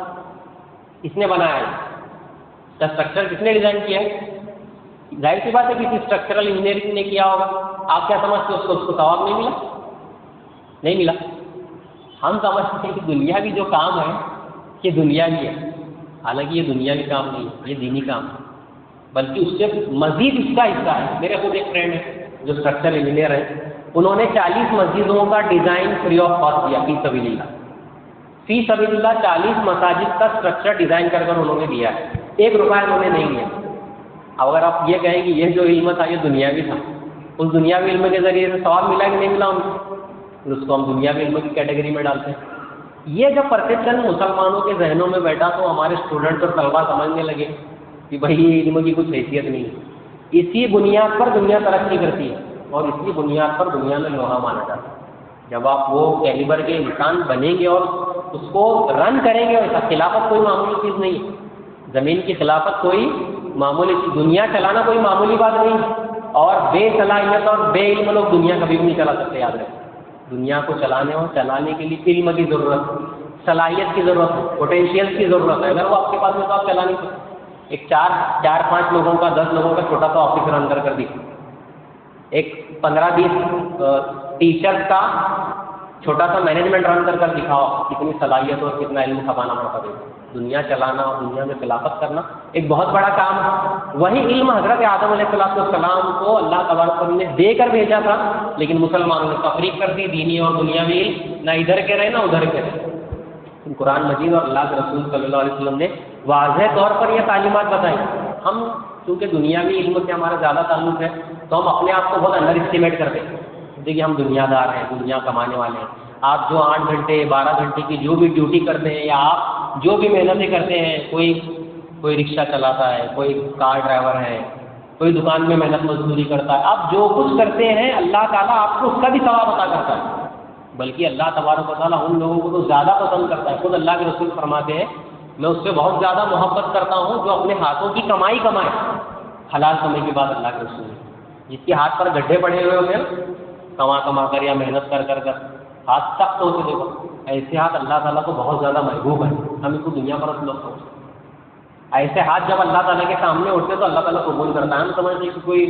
اس نے بنایا ہے. اسٹرکچر کس نے ڈیزائن کیا ہے؟ ظاہر سی بات ہے کسی اسٹرکچرل انجینئرنگ نے کیا ہوگا. آپ کیا سمجھتے ہو؟ اس کو ثواب نہیں ملا؟ نہیں ملا. ہم سمجھتے ہیں کہ دنیا بھی جو کام ہے یہ دنیا بھی ہے. حالانکہ یہ دنیاوی کام نہیں ہے، یہ دینی کام ہے، بلکہ اس سے مزید اس کا حصہ ہے. میرے خود ایک فرینڈ ہے جو اسٹرکچرل انجینئر ہے، انہوں نے 40 مسجدوں کا ڈیزائن فری آف کاسٹ کیا فی سبیل اللہ. فی سبیل اللہ 40 مساجد کا اسٹرکچر ڈیزائن کر انہوں نے دیا ہے. 1 روپیہ انہوں نے نہیں لیا. اب اگر آپ یہ کہیں کہ یہ جو علم تھا یہ دنیاوی تھا، اس دنیاوی علم کے ذریعے سے ثواب ملا کہ نہیں ملا ان کو؟ اس کو ہم دنیاوی علم کی کیٹیگری میں ڈالتے ہیں. یہ جب پرسیپشن مسلمانوں کے ذہنوں میں بیٹھا تو ہمارے اسٹوڈنٹ اور طلبا سمجھنے لگے کہ بھائی یہ علم کی کچھ حیثیت نہیں ہے. اسی بنیاد پر دنیا ترقی کرتی ہے اور اسی بنیاد پر دنیا میں لوہا مانا جاتا ہے. جب آپ وہ کیلیبر کے انسان بنیں گے اور اس کو رن کریں گے، ویسا خلافت کوئی معمولی چیز نہیں ہے. زمین کی خلافت کوئی معمولی چیز، دنیا چلانا کوئی معمولی بات نہیں ہے. اور بے صلاحیت اور بے علم لوگ دنیا کبھی بھی نہیں چلا سکتے. یاد رکھیں، دنیا کو چلانے اور چلانے کے لیے علم کی ضرورت ہے، صلاحیت کی ضرورت ہے، پوٹینشیل کی ضرورت ہے. اگر وہ آپ کے پاس میں تو آپ چلا نہیں سکتے. ایک 4-5 لوگوں کا 10 لوگوں کا چھوٹا سا آفس رن کر دیکھیں. ایک 15-20 ٹیچرس کا چھوٹا سا مینجمنٹ رن کر دکھاؤ، کتنی صلاحیت اور کتنا علم کھپانا پڑتا ہے. دنیا چلانا اور دنیا میں خلافت کرنا ایک بہت بڑا کام ہے. وہی علم حضرت آدم علیہ السلام کو اللہ تبارک و تعالیٰ نے دے کر بھیجا تھا، لیکن مسلمانوں نے تفریق کر دی. دینی اور دنیاوی علم نہ ادھر کے رہے نہ ادھر کے رہے. قرآن مجید اور اللہ کے رسول صلی اللہ علیہ وسلم نے واضح طور پر یہ تعلیمات بتائی. ہم چونکہ دنیاوی علم سے ہمارا زیادہ تعلق ہے تو ہم اپنے آپ کو بہت انڈر اسٹیمیٹ کرتے ہیں. دیکھیے ہم دنیا دار ہیں، دنیا کمانے والے ہیں. آپ جو 8 گھنٹے 12 گھنٹے کی جو بھی ڈیوٹی کرتے ہیں یا آپ جو بھی محنتیں کرتے ہیں، کوئی رکشہ چلاتا ہے، کوئی کار ڈرائیور ہے، کوئی دکان میں محنت مزدوری کرتا ہے، آپ جو کچھ کرتے ہیں اللہ تعالیٰ آپ کو اس کا بھی ثواب عطا کرتا ہے. بلکہ اللہ تبارک و تعالیٰ ان لوگوں کو تو زیادہ پسند کرتا ہے. خود اللہ کے رسول فرماتے ہیں میں اس سے بہت زیادہ محبت کرتا ہوں جو اپنے ہاتھوں کی کمائی کمائے. حلال کمائی کی بات اللہ کے رسول ہے. جس کے ہاتھ پر گڈھے پڑے ہوئے ہوتے ہیں کما کر یا محنت کر ہاتھ سخت ہوتے دیکھو، ایسے ہاتھ اللہ تعالیٰ کو بہت زیادہ محبوب ہے. ہم اس کو دنیا پر لوگ سوچتے ہیں ایسے ہاتھ جب اللہ تعالیٰ کے سامنے اٹھتے تو اللہ تعالیٰ قبول کرتا ہے. ہم سمجھتے کہ کوئی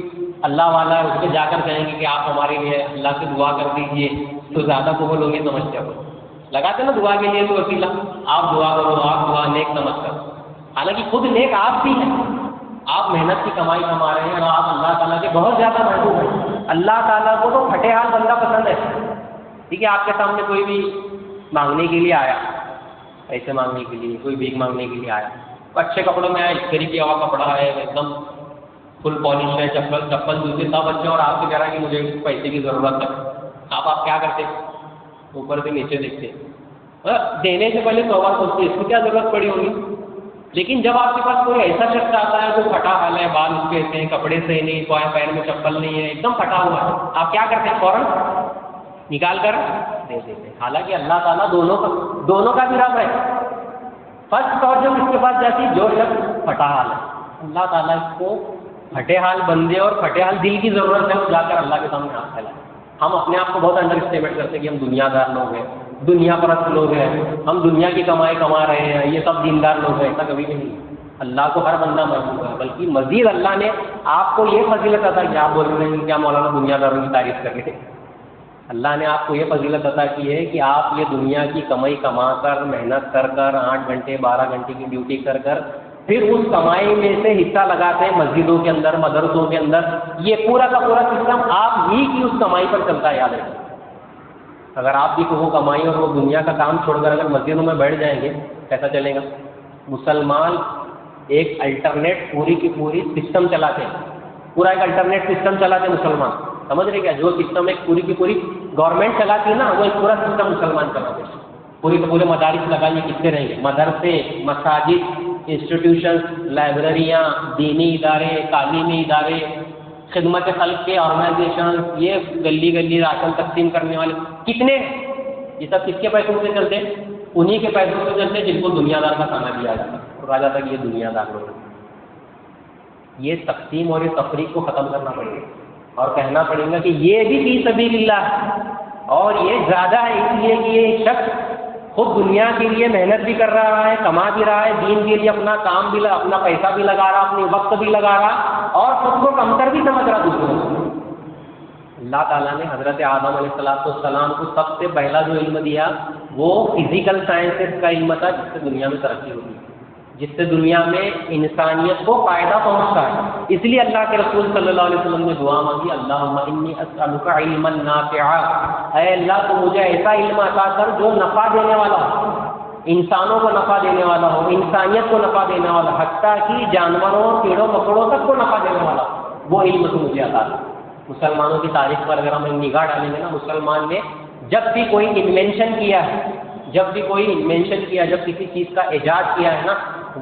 اللہ والا ہے، اس کے جا کر کہیں گے کہ آپ ہمارے لیے اللہ سے دعا کر دیجیے تو زیادہ قبول ہوں گے. سمجھتے ہو لگاتے نا دعا کے لیے تو وسیلہ، آپ دعا کرو، آپ دعا نیک سمجھ کر. حالانکہ خود نیک آپ بھی ہیں، آپ محنت کی کمائی کما رہے ہیں اور آپ اللہ تعالیٰ کے بہت زیادہ محبوب ہیں. اللہ تعالیٰ کو تو پھٹے حال بندہ پسند ہے. ٹھیک ہے، آپ کے سامنے کوئی بھی مانگنے کے لیے آیا، پیسے مانگنے کے لیے، کوئی بھیک مانگنے کے لیے آیا، اچھے کپڑوں میں آیا، استری کیا ہوا کپڑا ہے، ایک دم فل پالش ہے، چپل جوتے سب اچھے، اور آپ سے کہہ رہا ہے کہ مجھے پیسے کی ضرورت ہے. آپ کیا کرتے؟ اوپر سے نیچے دیکھتے، دینے سے پہلے توبہ سوچتے اس کو کیا ضرورت پڑی ہوگی. لیکن جب آپ کے پاس کوئی ایسا شخص آتا ہے جو پھٹا حال ہے، بال اس کے ایسے ہیں، کپڑے صحیح نہیں، پیر میں چپل نہیں ہے، ایک دم پھٹا ہوا ہے، آپ کیا کرتے ہیں؟ فوراً نکال کر دے دیتے. حالانکہ اللہ تعالیٰ دونوں کا بھی رب ہے. فرسٹ اور جب اس کے پاس جاتی جو شخص پھٹا حال ہے، اللہ تعالیٰ اس کو پھٹے حال بندے اور پھٹے حال دل کی ضرورت ہے، جا کر اللہ کے سامنے ہاتھ پھیلائے. ہم اپنے آپ کو بہت انڈر اسٹیمیٹ کرتے ہیں کہ ہم دنیا دار لوگ ہیں، دنیا پرست لوگ ہیں، ہم دنیا کی کمائی کما رہے ہیں، یہ سب دیندار لوگ ہیں. ایسا کبھی بھی نہیں. اللہ کو ہر بندہ محبوب ہے. بلکہ مزید اللہ نے آپ کو یہ فضیلت عطا کی. آپ بول رہے ہیں کیا مولانا دنیا داروں کی تعریف کر کے؟ اللہ نے آپ کو یہ فضیلت عطا کی ہے کہ آپ یہ دنیا کی کمائی کما کر، محنت کر 8 گھنٹے 12 گھنٹے کی ڈیوٹی کر پھر اس کمائی میں سے حصہ لگاتے ہیں مسجدوں کے اندر، مدرسوں کے اندر. یہ پورا کا پورا سسٹم آپ ہی کی اس کمائی پر چلتا ہے. یاد رکھیں اگر آپ بھی وہ کمائی اور وہ دنیا کا کام چھوڑ کر اگر مسجدوں میں بیٹھ جائیں گے کیسا چلے گا؟ مسلمان ایک الٹرنیٹ پوری کی پوری سسٹم چلاتے ہیں، پورا ایک الٹرنیٹ سسٹم چلاتے ہیں مسلمان، سمجھ رہے کیا؟ جو سسٹم ایک پوری کی پوری گورنمنٹ چلاتی ہے نا، وہ ایک پورا سسٹم مسلمان چلاتے ہیں۔ پورے کے پورے مدارس لگائیے کتنے رہیں گے، مدرسے، مساجد، انسٹیٹیوشنز، لائبریریاں، دینی ادارے، تعلیمی ادارے، خدمت خلق کے آرگنائزیشن، یہ گلی گلی راشن تقسیم کرنے والے کتنے، یہ سب کس کے پیسوں سے چلتے ہیں؟ انہی کے پیسوں سے چلتے ہیں جن کو دنیا دار کا کھانا دیا جاتا ہے، اور کہا جاتا ہے کہ یہ دنیا دار لوگ۔ یہ تقسیم اور یہ تفریق کو ختم کرنا پڑے گا اور کہنا پڑے گا کہ یہ بھی فی سبیل اللہ ہے، اور یہ زیادہ ہے اس لیے کہ یہ شخص خود دنیا کے لیے محنت بھی کر رہا ہے، کما بھی رہا ہے، دین کے لیے اپنا کام بھی، اپنا پیسہ بھی لگا رہا، اپنی وقت بھی لگا رہا، اور خود کو کمتر بھی سمجھ رہا دوسروں سے۔ اللہ تعالیٰ نے حضرت آدم علیہ السلام کو سب سے پہلا جو علم دیا وہ فزیکل سائنسز کا علم تھا، جس سے دنیا میں ترقی ہوگی، جس سے دنیا میں انسانیت کو فائدہ پہنچتا ہے۔ اس لیے اللہ کے رسول صلی اللہ علیہ وسلم نے دعا مانگی، اللہم انی اسألک علما نافعا، اے اللہ تو مجھے ایسا علم عطا کر جو نفع دینے والا ہو، انسانوں کو نفع دینے والا ہو، انسانیت کو نفع دینے والا، حتیٰ کہ جانوروں، کیڑوں مکوڑوں تک کو نفع دینے والا، وہ علم تو مجھے عطا کر۔ مسلمانوں کی تاریخ پر اگر ہم نگاہ ڈالیں گے نا، مسلمان نے جب بھی کوئی انوینشن کیا ہے، جب بھی کوئی انوینشن کیا، جب کسی چیز کا ایجاد کیا ہے نا،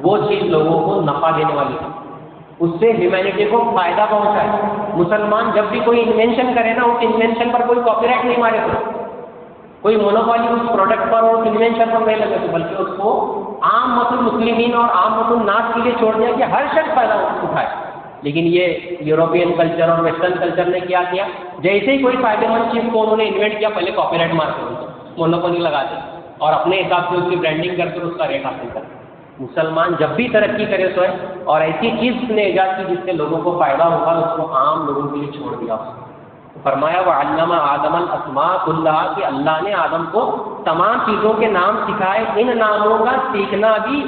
وہ چیز لوگوں کو نفع دینے والی ہے، اس سے ہیومینٹی کو فائدہ پہنچا ہے۔ مسلمان جب بھی کوئی انوینشن کرے نا، اس انوینشن پر کوئی کاپی رائٹ نہیں مارے تو، کوئی مونوپولی اس پروڈکٹ پر اور انوینشن پر نہیں لگے تو، بلکہ اس کو عام المسلمین اور عام الناس کے لیے چھوڑ دیا کہ ہر شخص فائدہ اٹھائے۔ لیکن یہ یورپین کلچر اور ویسٹرن کلچر نے کیا کیا، جیسے ہی کوئی فائدہ مند چیز کو انہوں نے انوینٹ کیا، پہلے کاپی رائٹ مارتے، مونوپولی لگاتے اور اپنے حساب سے اس کی برانڈنگ کرتے اور اس کا ریٹ حاصل کرتے۔ مسلمان جب بھی ترقی کرے سوئے اور ایسی چیز نے ایجاد کی جس سے لوگوں کو فائدہ ہوگا، اس کو عام لوگوں کے لیے چھوڑ دیا۔ فرمایا وَعَلَّمَ آدَمَ الْأَسْمَاءَ كُلَّهَا، کہ اللہ نے آدم کو تمام چیزوں کے نام سکھائے۔ ان ناموں کا سیکھنا بھی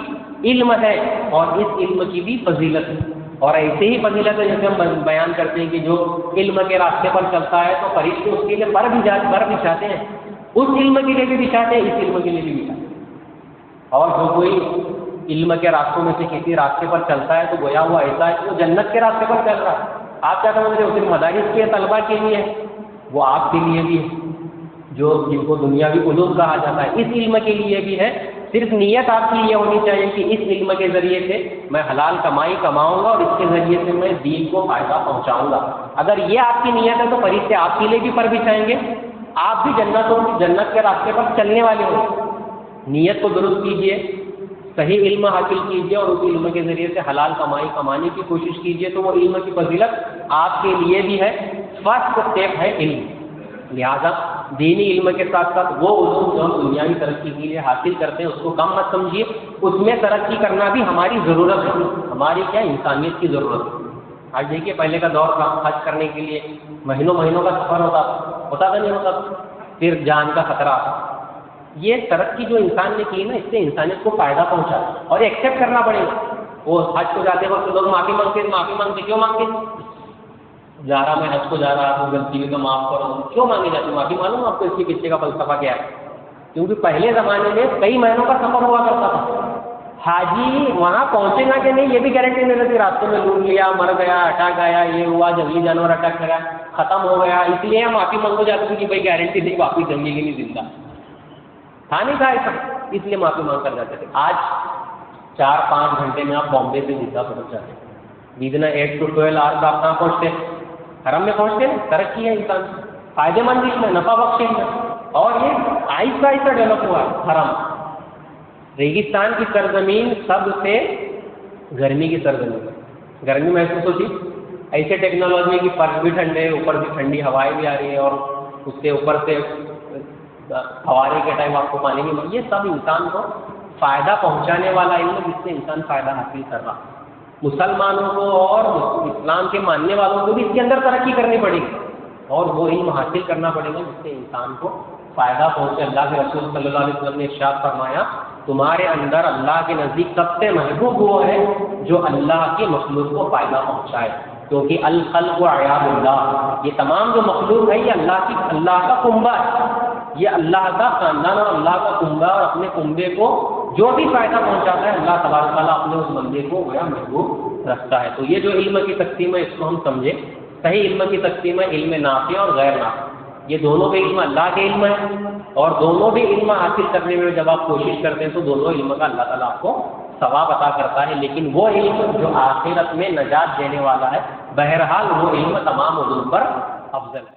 علم ہے اور اس علم کی بھی فضیلت ہے، اور ایسے ہی فضیلت ہے جیسے ہم بیان کرتے ہیں کہ جو علم کے راستے پر چلتا ہے تو فرشتے اس کے لیے پر بچھاتے ہیں، اس علم کے لیے بھی بچھاتے ہیں، اس علم کے لیے بھی بچھاتے ہیں۔ اور جو کوئی علم کے راستوں میں سے کسی راستے پر چلتا ہے تو گویا وہ ایسا ہے کہ وہ جنت کے راستے پر چل رہا ہے۔ آپ کیا سمجھ رہے ہو؟ صرف مدارس کے طلبہ کے لیے وہ آپ کے لیے بھی ہے، جو جن کو دنیاوی علوم کہا جاتا ہے، اس علم کے لیے بھی ہے۔ صرف نیت آپ کی یہ ہونی چاہیے کہ اس علم کے ذریعے سے میں حلال کمائی کماؤں گا اور اس کے ذریعے سے میں دین کو فائدہ پہنچاؤں گا۔ اگر یہ آپ کی نیت ہے تو فرشتے آپ کے لیے بھی پر بچھائیں گے، آپ بھی جنت کے راستے پر چلنے والے ہوں۔ نیت کو درست کیجیے، صحیح علم حاصل کیجیے اور اس علم کے ذریعے سے حلال کمائی کمانے کی کوشش کیجیے، تو وہ علم کی فضیلت آپ کے لیے بھی ہے۔ فرسٹ اسٹیپ ہے علم۔ لہذا دینی علم کے ساتھ ساتھ وہ علوم جو ہم دنیاوی ترقی کے لیے حاصل کرتے ہیں اس کو کم مت سمجھیے، اس میں ترقی کرنا بھی ہماری ضرورت ہے، ہماری کیا انسانیت کی ضرورت ہے۔ آج دیکھیے پہلے کا دور تھا، حج کرنے کے لیے مہینوں کا سفر ہوتا تھا نہیں ہوتا، پھر جان کا خطرہ۔ یہ ترقی جو انسان نے کی نا، اس سے انسانیت کو فائدہ پہنچا اور ایکسیپٹ کرنا پڑے گا۔ وہ حج کو جاتے وقت لوگ معافی مانگتے کیوں مانگتے؟ جا رہا میں حج کو جا رہا تو غلطی ہوئی تو معاف کرو، کیوں مانگے جاتے؟ معافی معلوم آپ کو اس کے پیچھے کا فلسفہ کیا ہے؟ کیونکہ پہلے زمانے میں کئی مہینوں کا سفر ہوا کرتا تھا، حاجی وہاں پہنچے گا کہ نہیں یہ بھی گارنٹی نہیں رہتی، راستے میں لوٹ لیا، مر گیا، اٹیک آیا، یہ ہوا، جنگلی جانور اٹیک کرا، ختم ہو گیا، اس لیے معافی مانگو جاتے تھے کہ بھائی گارنٹی نہیں واپس جائیں گے کہ نہیں زندہ تھا، نہیں تھا ایسا، اس لیے معافی مانگ کر جاتے تھے۔ آج 4-5 گھنٹے میں آپ بامبے سے جدہ پہنچ جاتے ہیں، ودن 8 to 12 hours آپ کہاں پہنچتے ہیں؟ حرم میں پہنچتے ہیں۔ ترقی ہے انسان، فائدے مند اس میں، نفع بخش ہے، اور یہ آہستہ آہستہ ڈیولپ ہوا ہے۔ حرم ریگستان کی سرزمین سب سے گرمی کی سرزمین، گرمی محسوس ہوتی، ایسے ٹیکنالوجی کی فرش بھی ٹھنڈے، اوپر سے ٹھنڈی ہوائیں بھی آ رہی ہے، اور اس سے اوپر سے فوارے کے ٹائم آپ کو پانی نہیں مل، یہ سب انسان کو فائدہ پہنچانے والا علم، جس سے انسان فائدہ حاصل کر رہا۔ مسلمانوں کو اور اسلام کے ماننے والوں کو بھی اس کے اندر ترقی کرنی پڑے گی اور وہ علم حاصل کرنا پڑے گا جس سے انسان کو فائدہ پہنچے۔ اللہ کے رسول صلی اللہ علیہ وسلم نے ارشاد فرمایا، تمہارے اندر اللہ کے نزدیک سب سے محبوب وہ ہے جو اللہ کی مخلوق کو فائدہ پہنچائے، کیونکہ الخلق عیال اللہ، یہ تمام جو مخلوق ہے یہ اللہ کا کنبہ ہے، یہ اللہ کا خاندان اور اللہ کا کنبہ اور اپنے کنبے کو جو بھی فائدہ پہنچاتا ہے اللہ تبارک تعالیٰ اپنے اس بندے کو گویا محبوب رکھتا ہے۔ تو یہ جو علم کی تقسیم ہے اس کو ہم سمجھیں، صحیح علم کی تقسیم ہے علم نافع اور غیر نافع۔ یہ دونوں بھی علم اللہ کے علم ہے، اور دونوں بھی علم حاصل کرنے میں جب آپ کوشش کرتے ہیں تو دونوں علم کا اللہ تعالیٰ آپ کو ثواب عطا کرتا ہے، لیکن وہ علم جو آخرت میں نجات دینے والا ہے، بہرحال وہ علم تمام علوم پر افضل ہے۔